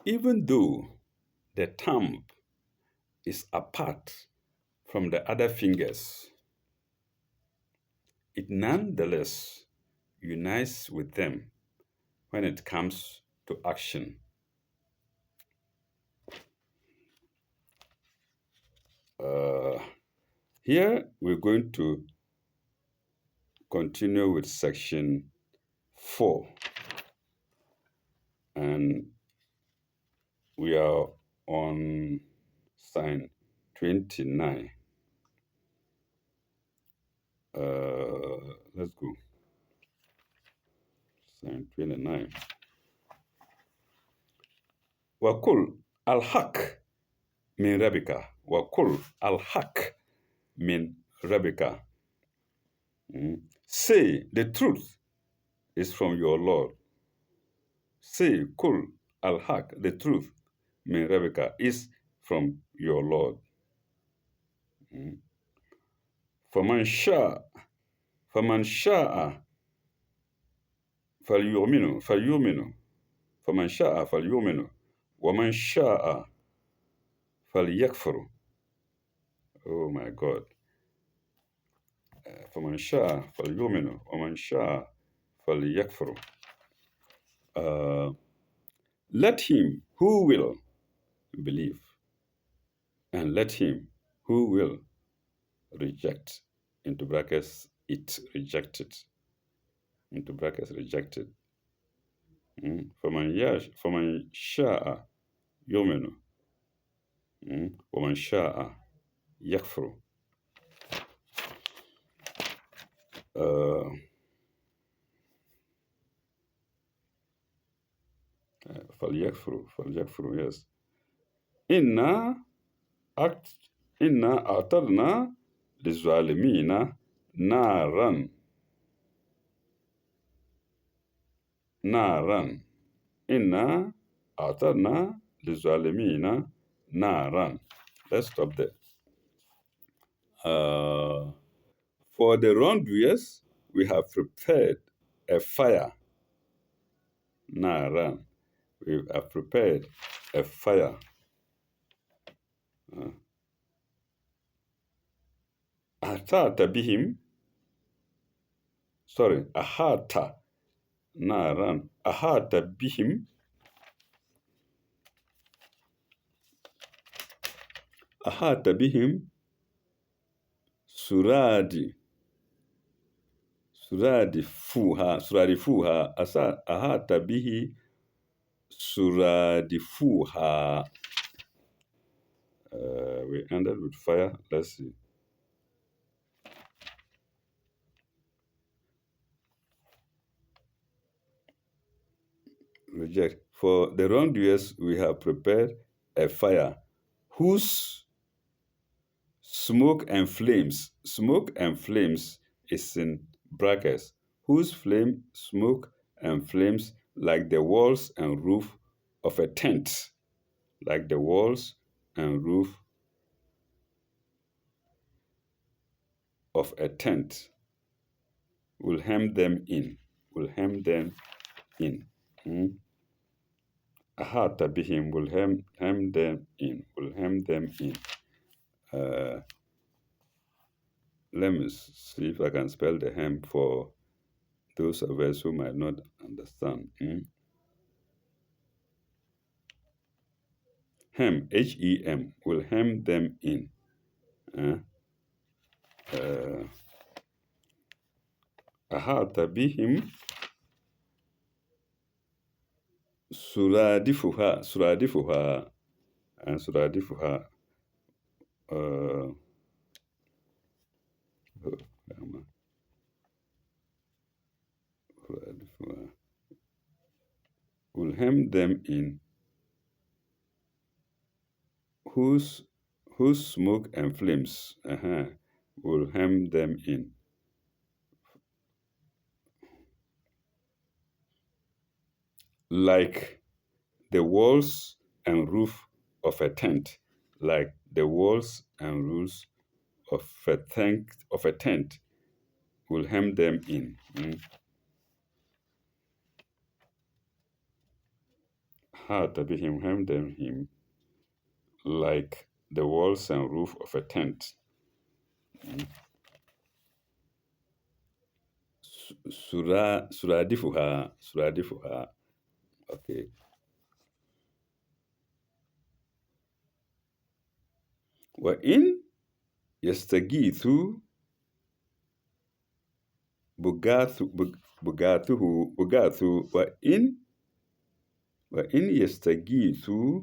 Even though the thumb is apart from the other fingers, it nonetheless unites with them when it comes to action. Uh, Here we're going to continue with section 4, and we are on sign 29. Let's go. Sign 29. وقل الحق من ربك وقل الحق من ربك. Say the truth is from your Lord. Say kul al-haq, the truth min Rebecca is from your Lord. فمن شاء فمن شاء فليؤمن فمن شاء فليؤمن ومن شاء فليكفر. Oh my God. فمن شاء فليؤمن ومن شاء فليكفر. Let him who will believe, and let him who will reject, into brackets, it rejected, into brackets, rejected. فمن شاء يؤمن ومن شاء يكفر. فليكفروا yes. إنا أعتدنا للظالمين نارا إنا أعتدنا للظالمين نارا. Let's stop there. For the wrongdoers, we have prepared a fire. Naran. We have prepared a fire. Ahata bihim. Sorry, ahata. Naran. Ahata bihim. Ahata bihim. Suradi fuha. Ahata bihi. Suradi fuha. We ended with fire. Let's see. Reject. For the wrongdoers, we have prepared a fire whose smoke and flames is in brackets, whose smoke and flames like the walls and roof of a tent, like the walls and roof of a tent, will hem them in. Ahata bihim will hem them in. Let me see if I can spell the hem for those of us who might not understand. Hem, H-E-M, will hem them in. Ahata bihim suradifuha, and suradifuha. Will hem them in, whose smoke and flames will hem them in. Like the walls and roof of a tent, like the walls and roofs of a tent will hem them in. بهم hem them him like the walls and roof of a tent. سرادفها. Okay. وإن يستغيثوا بغاثه وإن يستغيثوا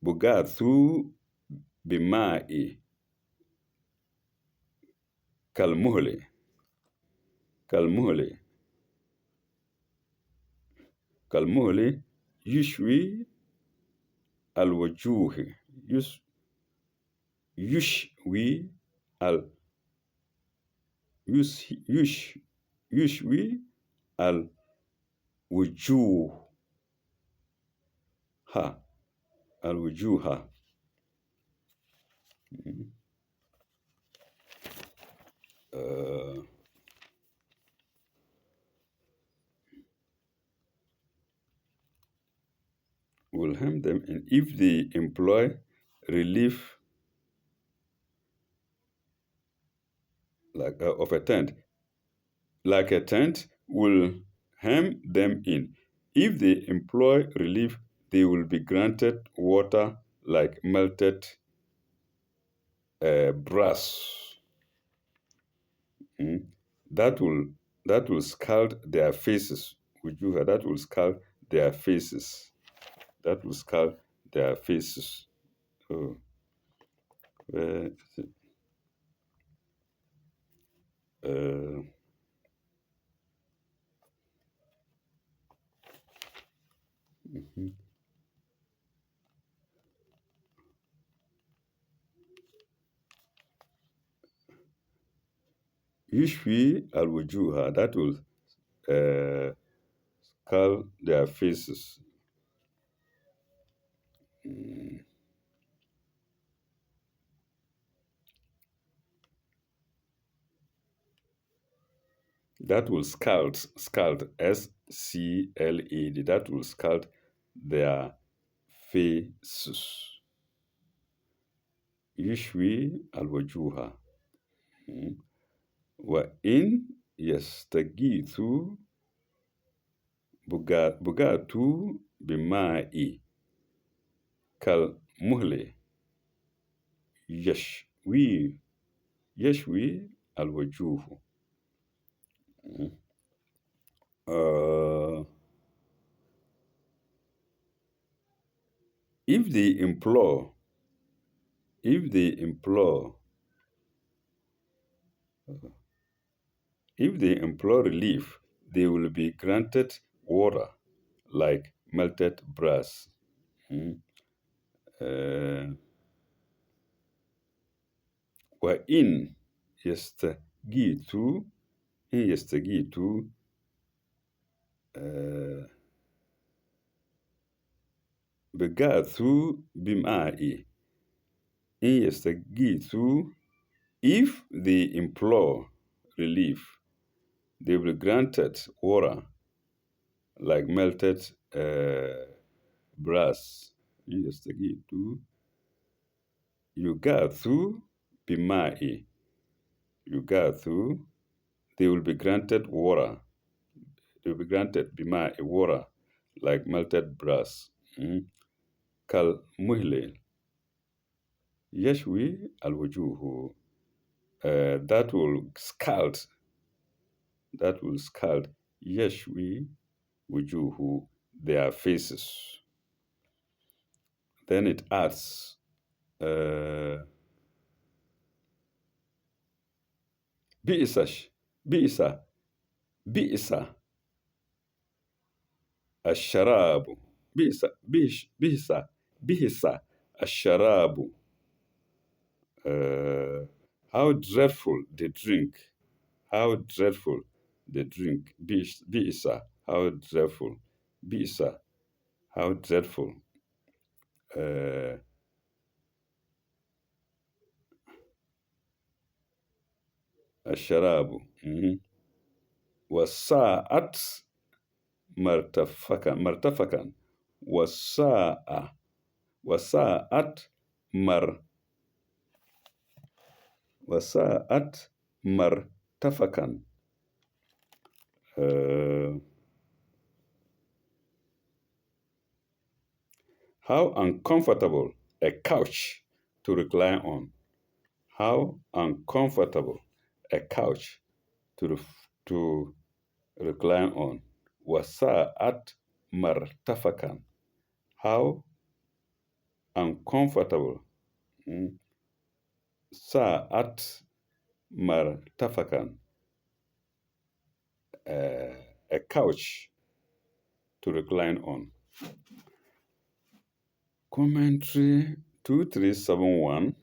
بغاثوا بماء كالمهل كالمهل كالمهل يشوي الوجوه يشوي ال يشوي الوجوه الوجوه. uh, will harm them, and if they employ relief of a tent, like a tent will hem them in. If they employ relief, they will be granted water like melted brass. Mm. That will scald their faces. That will scald their faces. That will scald their faces. Oh, where is it? Uh, mhm. Yushwi al-wujuha. That will scald their faces. Mm. That will scald, SCLED. That will scald their faces. Yushwi al-wujuha. وإن يستغيثوا بغاثوا بماء كالمهل يشوي الوجوه. Uh, if they implore if they implore relief, they will be granted water like melted brass. وإن يستغيثوا إن يستغيثوا بغاثوا بماء. إن يستغيثوا, if they implore relief, they will be granted water like melted brass. إن يستغيثوا يغاثوا بماء. يغاثوا, they will be granted water. They will be granted bima, a water like melted brass. كالمهل يشوي الوجوه. That will scald يشوي وجوه, their faces. Then it adds بئس بئس الشراب. بئس الشراب. How dreadful the drink. How dreadful the drink. Bisa. How dreadful. Bisa. How dreadful. الشراب. وساءت مرتفقا وساء وساءت مر وساءت مرتفقا. Uh, how uncomfortable a couch to recline on. How uncomfortable a couch to recline on. وساءت مرتفقا. How uncomfortable. mm, ساءت مرتفقا. A couch to recline on. Commentary 2371.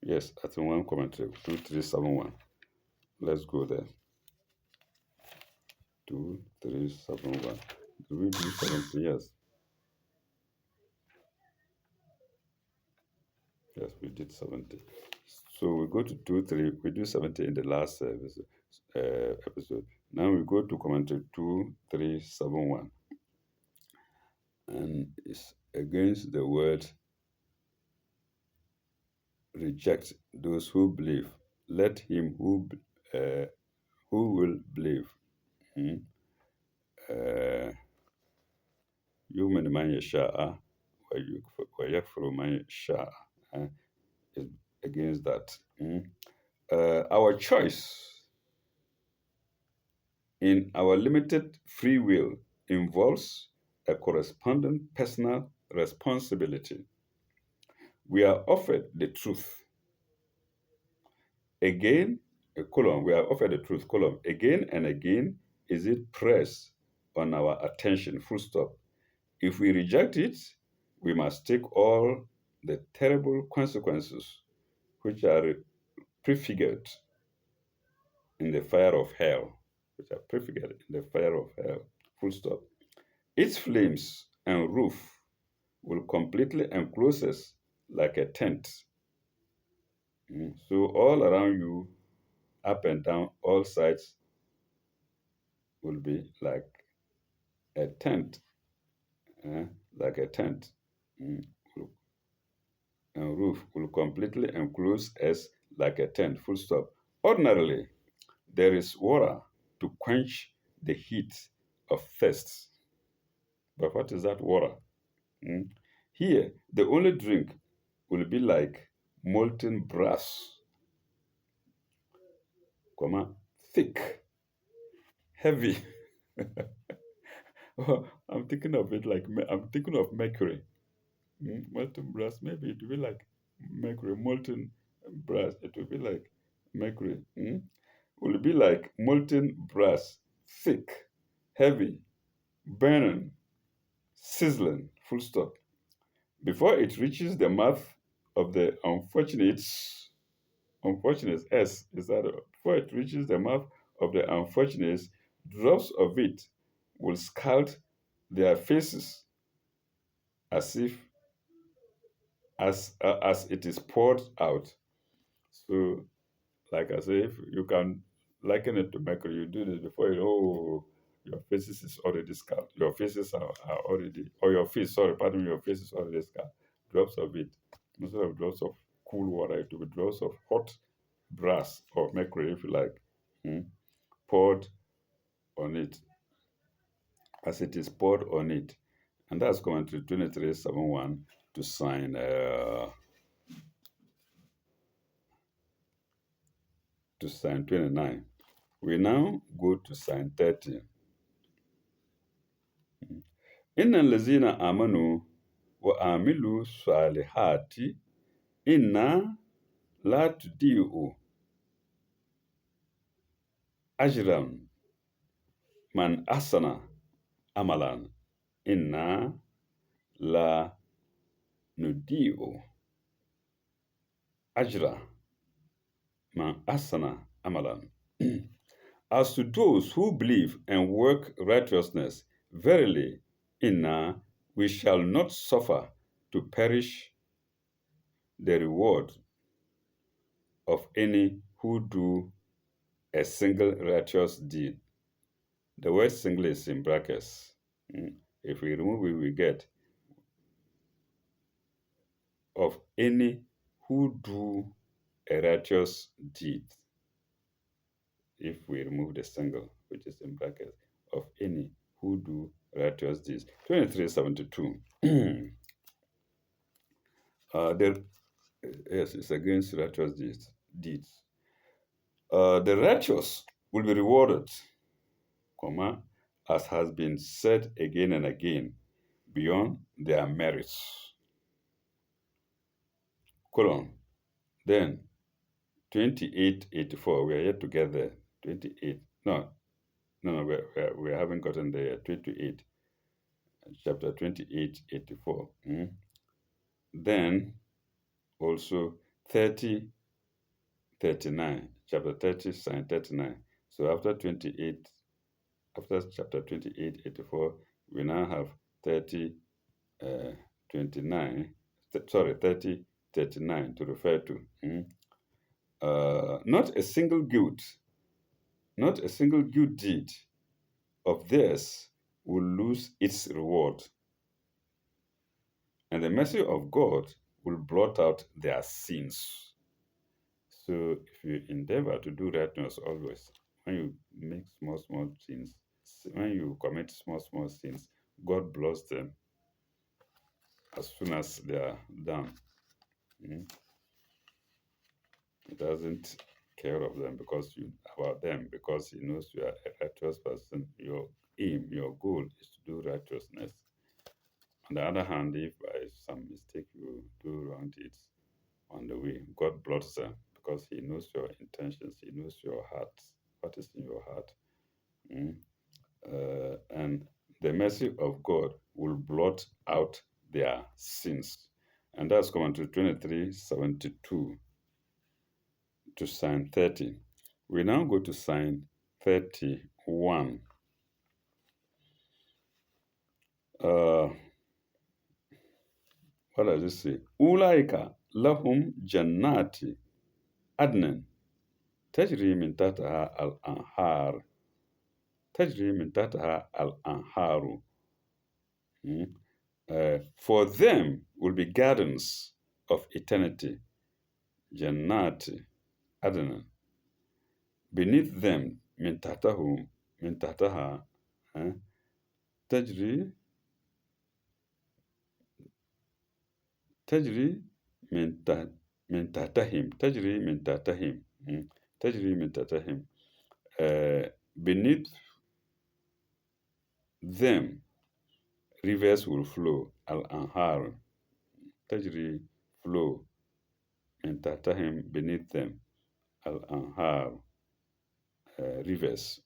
Yes, I think one commentary 2371. Let's go there. 2371. Do we do 70? Yes. Yes, we did 70. So we go to 23. We do 70 in the last episode. Now we go to commentary 2371. And it's against the word reject those who believe. Let him who will believe. يؤمن من يشاء ويكفر من يشاء. Is against that. Our choice in our limited free will involves a corresponding personal responsibility. We are offered the truth. Again, we are offered the truth, again and again is it pressed on our attention, full stop. If we reject it, we must take all the terrible consequences which are prefigured in the fire of hell, full stop. Its flames and roof will completely enclose us like a tent. So all around you, up and down, all sides will be like a tent, uh, like a tent. Mm. And roof will completely enclose us like a tent, full stop. Ordinarily, there is water to quench the heat of thirst. But what is that water? Mm. Here, the only drink will be like molten brass, thick, heavy. I'm thinking of it like I'm thinking of mercury. Molten brass, maybe it will be like mercury. Molten brass, it will be like mercury. Will be like molten brass, thick, heavy, burning, sizzling, full stop. Before it reaches the mouth of the unfortunate S, is that before it reaches the mouth of the unfortunates, drops of it will scald their faces as if as it is poured out. So, like I say, if you can liken it to mercury, you do this before your faces is already scald. Your faces are already, or your face, sorry, pardon me, your face is already scald. Drops of it, instead of drops of cool water, it will be drops of hot brass or mercury, if you like, poured on it, as it is poured on it. And that's commentary 2371 to sign 29. We now go to sign 30. إن الذين آمنوا وعملوا الصالحات إنا لا تضيع أجرا من أحسن عملا إنا لا نضيع أجر من أحسن عملا. As to those who believe and work righteousness, verily, inna, we shall not suffer to perish the reward of any who do a single righteous deed. The word single is in brackets. Mm. If we remove it, we get of any who do a righteous deed. If we remove the single, which is in brackets, of any who do righteous deeds. 2372. The yes, it's against righteous deeds. The righteous will be rewarded, comma, as has been said again and again, beyond their merits. Colon. Then 2884, we are yet to get there. 28. No, no, we haven't gotten there yet. 28, chapter 28, 84. Then also 30, 39, chapter 30, sign 39. So after 28, after chapter 28, 84, we now have 30, 29, sorry, 30, 39 to refer to. Not a single good, not a single good deed of theirs will lose its reward, and the mercy of God will blot out their sins. So if you endeavor to do righteousness always, when you make small sins, when you commit small sins, God blots them as soon as they are done. He doesn't care of them about them because he knows you are a righteous person. Your aim, your goal is to do righteousness. On the other hand, if by some mistake you do wrong deeds on the way, God blots them because he knows your intentions, he knows your heart, what is in your heart. And the mercy of God will blot out their sins. And that's common to 2372 to sign 30. We now go to sign 31. What does it say? Ulaika lahum jannati adnan tajri min tahtaha al-anhar. Tajri min tahtaha al-anharu. For them will be gardens of eternity. Jannati adnan. Beneath them, min tahtaha, tajri من من تحتهم تجري من تحتهم تجري من تحتهم. Beneath them rivers will flow. Al-Anhar تجري flow من تحتهم, beneath them. Al-Anhar rivers.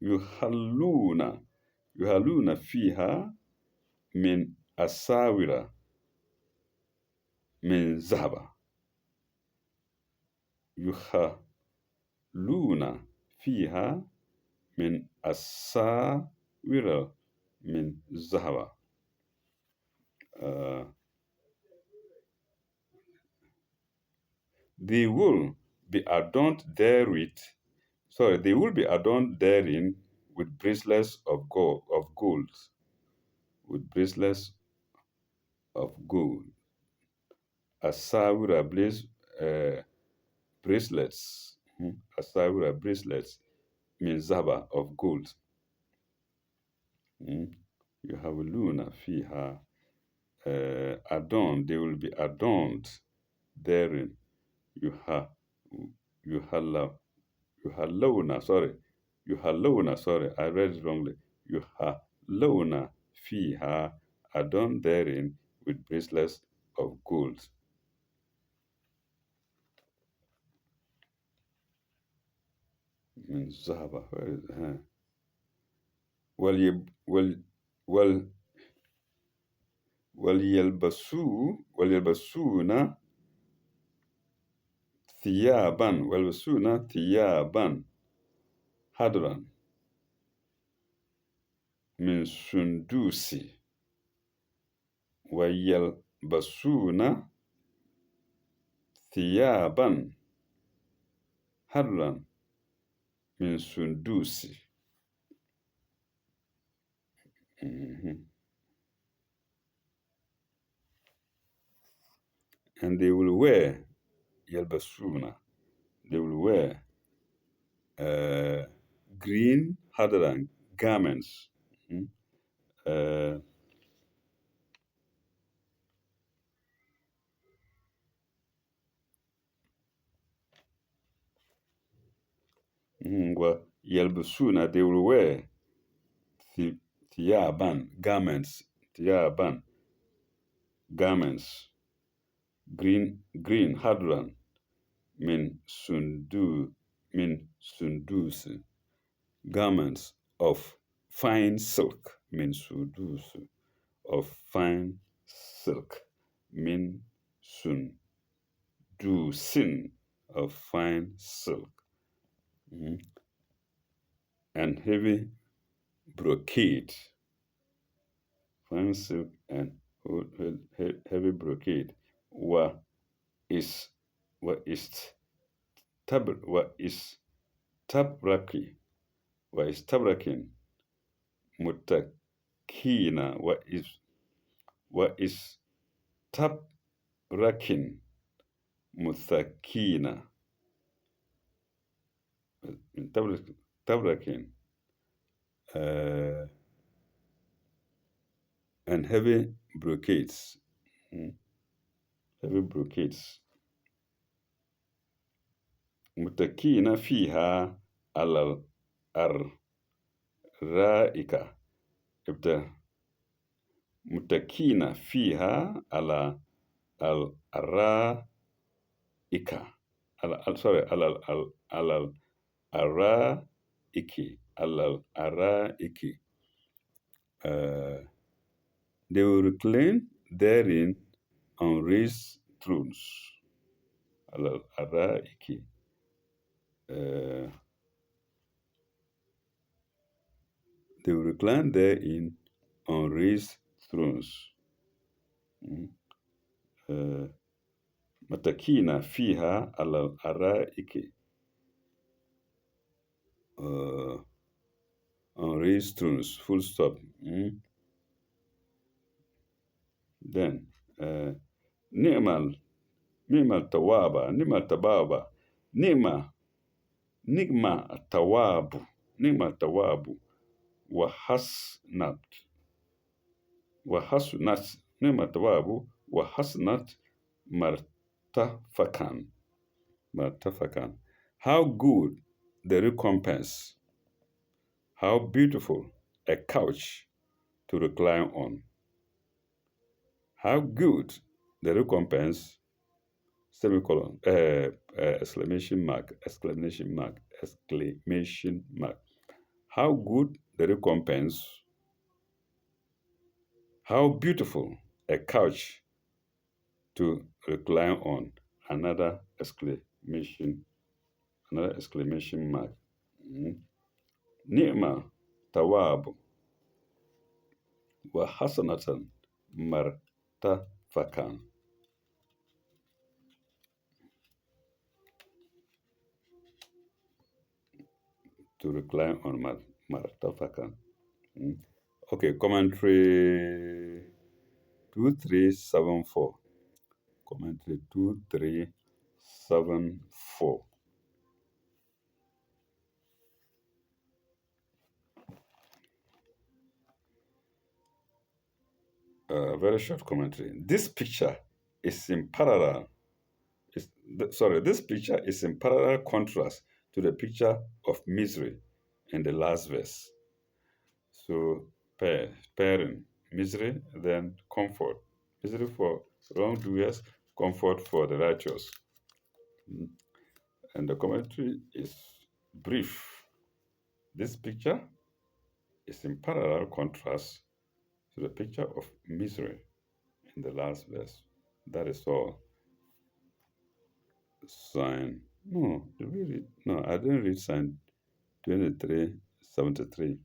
يحلون يحلون فيها من أساور من ذهب. يحلون فيها من أساور من ذهب. They will be adorned therewith. Sorry, they will be adorned therein with bracelets of gold, with bracelets of gold. Asawira bracelets. Asawira bracelets means zaba of gold. You have luna fiha adorned. They will be adorned therein. Yuhallawna, sorry, I read it wrongly. Yuhallawna fiha, adorned therein with bracelets of gold. Min zahaba, where is it? وَلْيَلْبَسُونَ ثِيَابًا حَدْرًا min sundusi. ويلبسون ثيابا حرا من سندوس. Mhm. And they will wear يلبسون, they will wear uh, green hadran garments. Mhm. Uh, ويلبسون, they will wear thiyaban garments, thiyaban garments, green hadran min sundus, garments of fine silk, min sundus, of fine silk, min sundusin, of fine silk. Mhm. And heavy brocade, fine silk and heavy brocade. Wa is wa is wa is tabraki, wa is tabrakin mutakina, wa is tabrakin mutakina, tabrakin uh, and heavy brocades. Mm, heavy brocades. Mutakina fiha alal arraika. Ibda mutakina fiha ala al arraika. Sorry, alal arraiki. Alal arraiki. Uh, they will recline therein on raised thrones. Alal arraiki. Uh, they will recline therein on raised thrones. Mm. متكئين فيها على الأرائك on raised thrones, full stop. Then نعم التوابة, نعم التبابة, نعم التواب, نعم التواب وحسنت نعم التواب وحسنت مرتفقا. How good the recompense, how beautiful a couch to recline on. How good the recompense, semicolon, exclamation mark, exclamation mark, exclamation mark. How good the recompense, how beautiful a couch to recline on. Another exclamation mark. Ni'ma tawab wa hasanatan martafakan. To recline on martafakan. Okay, commentary 2374. Commentary 2374. Very short commentary. This picture is in parallel. This picture is in parallel contrast to the picture of misery in the last verse. So, pairing misery, then comfort. Misery for wrongdoers, comfort for the righteous. And the commentary is brief. This picture is in parallel contrast to the picture of misery in the last verse. That is all. Sign. No, did we read? No, I didn't read sign 2373.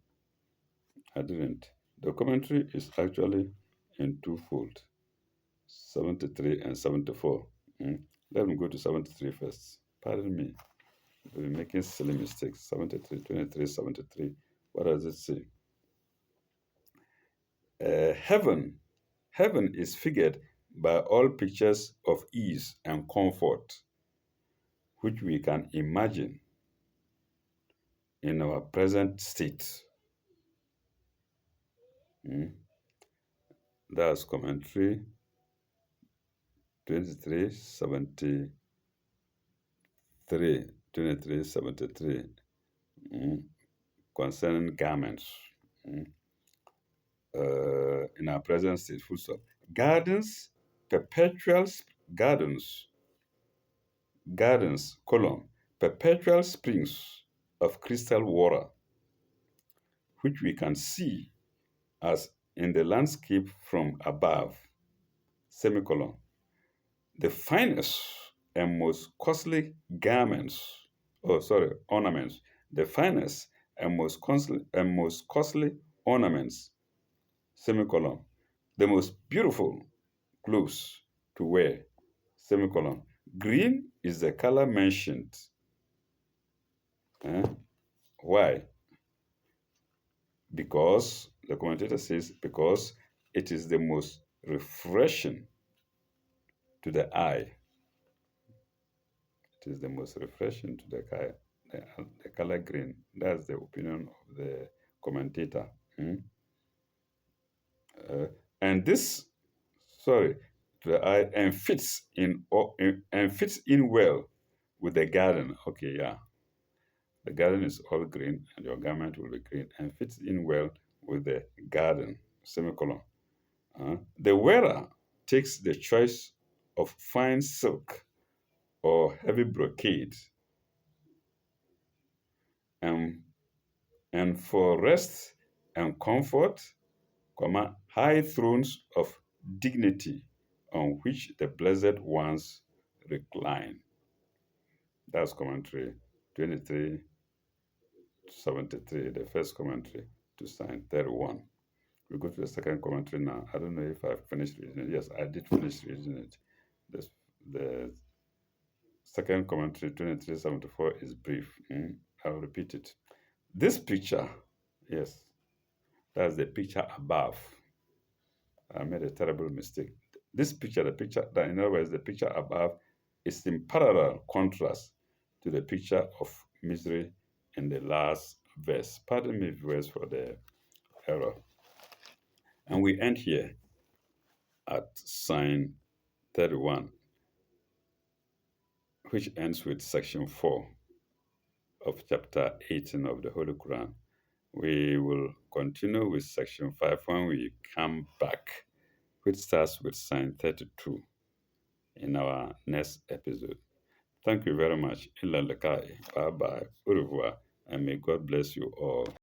I didn't. The commentary is actually in twofold. 73 and 74. Mm. Let me go to 73 first. Pardon me. We're making silly mistakes. 73, 23, 73. What does it say? Heaven. Heaven is figured by all pictures of ease and comfort which we can imagine in our present state. Mm. That's commentary 2373. 2373. Mm. Concerning garments. Mm. In our present state, full stop. Gardens, perpetual gardens, column, perpetual springs of crystal water, which we can see as in the landscape from above, semicolon. The finest and most costly ornaments, the finest and most costly ornaments, semicolon. The most beautiful clothes to wear, semicolon. Green is the color mentioned. Eh? Why? Because, the commentator says, because it is the most refreshing to the eye. It is the most refreshing to the eye. The color green. That's the opinion of the commentator. Hmm? Uh, and this, sorry, to the eye and fits in well with the garden. Okay, yeah. The garden is all green, and your garment will be green and fits in well with the garden. Semicolon. The wearer takes the choice of fine silk or heavy brocade, and, and for rest and comfort, high thrones of dignity on which the blessed ones recline. That's commentary 2373, the first commentary to sign 31. We go to the second commentary now. I don't know if I've finished reading it. Yes, I did finish reading it. The second commentary, 2374, is brief. I'll repeat it. This picture, yes, that's the picture above. I made a terrible mistake. This picture, in other words, the picture above is in parallel contrast to the picture of misery in the last verse. Pardon me, viewers, for the error. And we end here at sign 31, which ends with section 4 of chapter 18 of the Holy Quran. We will continue with section 5 when we come back, which starts with sign 32 in our next episode. Thank you very much. Bye bye. Au revoir. And may God bless you all.